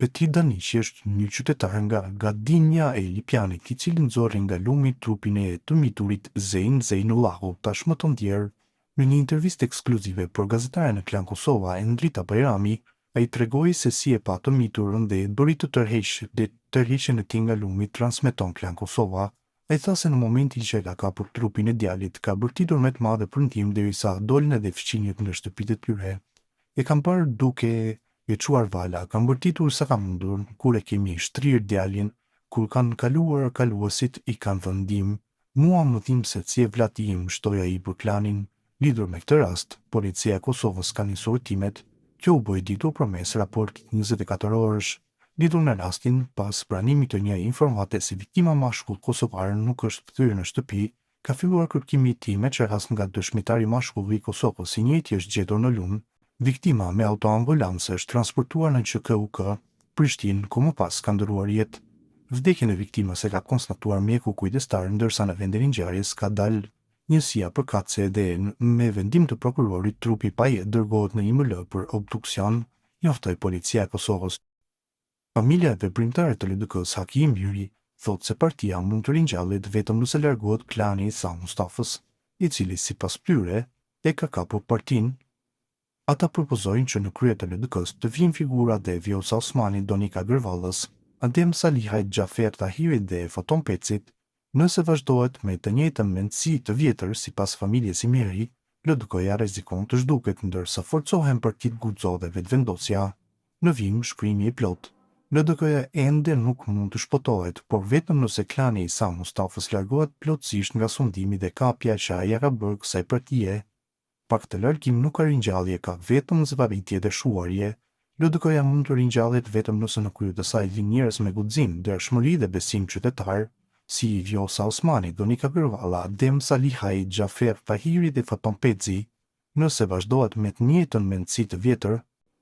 Petit Danishi është një qytetar nga Gadinja e Lipjanit, i cili nxorri nga lumi trupin e të miturit Zein Zeinullahu, tashmë të ndjerë. Në një intervistë ekskluzive për gazetare në Klan Kosova, Endrita Bajrami, ai tregoi se si e pa të miturën dhe bëri të tërheqjen e tij nga lumi, transmeton Klan Kosova. Ai tha se në momentin që e ka kapur trupin e djalit, ka bërtitur me të madhe premtim derisa dolën edhe fqinjet nga shtëpitë e tyre. E kam parë duke e quar vala, kam bërtitur sa kam mundur, kur e kemi shtrirë djalin, kur kanë kaluar kaluesit i kanë thënë ndim. Mua më thim se si e vlati im, shtoi ai për klanin. Lidhur me këtë rast, policia e Kosovës ka nisur timet. Kjo u bë e ditur përmes raportit 24 orësh. Lidhur në rastin, pas pranimit të një informate se viktima mashkull kosovare nuk është kthyer në shtëpi, ka filluar kërkimi i tij me çerras nga dëshmitari mashkulli i Kosovës, i njëjti është gjetur në lumë. Viktima me autoambulancë është transportuar në QKUK, Prishtinë, ku më pas ka ndëruar jetë. Vdekjen e viktimës e ka konstatuar mjeku kujdestar, ndërsa në vendin e ngjarjes ka dalë njësia përkatëse dhe me vendim të prokurorit trupi pa jetë dërgohet në IML për obduksion, njoftoi policia e Kosovës. Familja e veprimtare të LDK-s Haki Miri thotë se partia mund të ringjallet vetëm nëse largohet klani i Sa Mustafës, i cili sipas tyre e ka kapur partinë. Ata propozojnë që në krye të LDK-s të vinë figura dhe Vjosa Osmani, Donika Gërvallës, Adem Salihaj, Xhafer Tahirit dhe Foton Pecit. Nëse vazhdohet me të njëjtën mendësi të vjetër sipas familjes Imiri, LDK-ja rrezikon të zhduket ndërsa forcohen partitë Guxo dhe Vetvendosja. Në vim shkrimi i plot. LDK-ja ende nuk mund të shpotohet, por vetëm nëse klani i Sa Mustafës largohet plotësisht nga sundimi dhe kapja që ai ka bërë kësaj partie. Pa këtë largim nuk ka ringjallje, ka vetëm zvarritje dhe shuarje. LDK-ja mund të ringjallet vetëm nëse në krye të saj vijnë njerëz me guxim, dershmëri dhe besim qytetar, si Vjosa Osmani, Donika Gërvalla, Adem Salihaj, Xhafer Tahiri dhe Foton Peci. Nëse vazhdohet me të njëjtën mendësi të vjetër,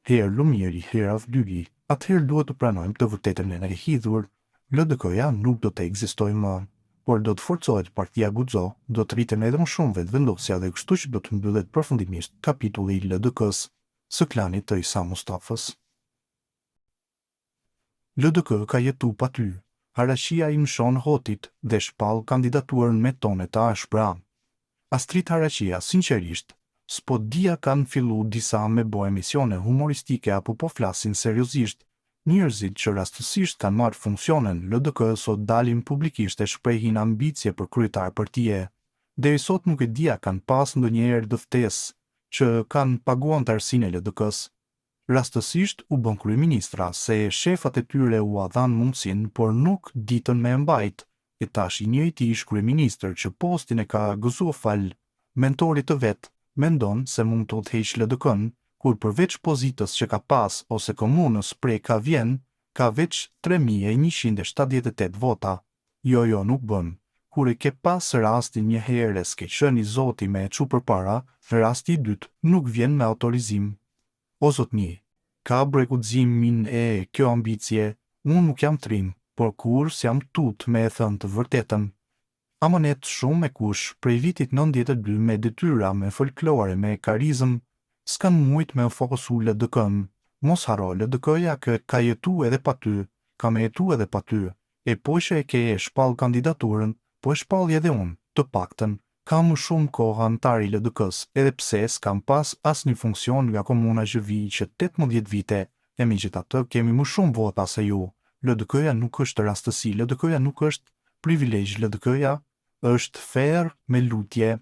herë lumiri, herë avdyri, atëherë duhet të pranojmë të vërtetën e nënhidhur. LDK-ja nuk do të ekzistojë më, por do të forcohet partia Guxo, do të rriten edhe më shumë Vetvendosja dhe kështu që do të mbyllet përfundimisht kapitulli i LDK-s, së klanit të Sa Mustafës. LDK ka jetu pa ty. Harashia i mshon Hotit dhe shpall kandidaturën me tone të ashpra. Astrid Harashia, sinqerisht, s'po dia kanë fillu disa me bo emisione humoristike apo po flasin seriozisht. Njerëzit që rastësisht kanë marrë funksionen LDK sot dalin publikisht e shprehin ambicie për kryetar partie. Deri sot nuk e dia kanë pas ndonjëherë dëftesë që kanë paguar antarësinë e LDK-s. Rastësisht u bën kryeministra se shefat e tyre u dhanë mundësinë, por nuk ditën me mbajt. E tash i njëjti ish kryeministër që postin e ka gëzuar fal mentorit të vet, mendon se mund të udhëheqë LDK-n, kur përveç pozitës që ka pas ose komunës prej ka vjen, ka veç 3178 vota. Jo, nuk bën. Kur e ke pas rastin një herë s'ke qenë i zoti me e çu përpara, në rasti i dytë nuk vjen me autorizim. O zotni, ka brekudzimin e kjo ambicie, unë nuk jam trim, por kur s'jam tut me e thënë të vërtetën. Amanet shumë e kush, prej vitit 92 me detyra, me folklore, me karizëm, s'kan mujt me fokusu LDK-n. Mos haro, LDK-ja ka jetu edhe pa ty, ka me jetu edhe pa ty, e po që e ke e shpall kandidaturën, po e shpall edhe unë, të paktën, ka më shumë kohë antar i LDK-s, edhe pse s'kam pas as një funksion nga komuna Zhëvi që 18 vite, e megjithatë kemi më shumë vota se ju. LDK-ja nuk është rastësi, LDK-ja nuk është privilegj, LDK-ja është ferë me lutje.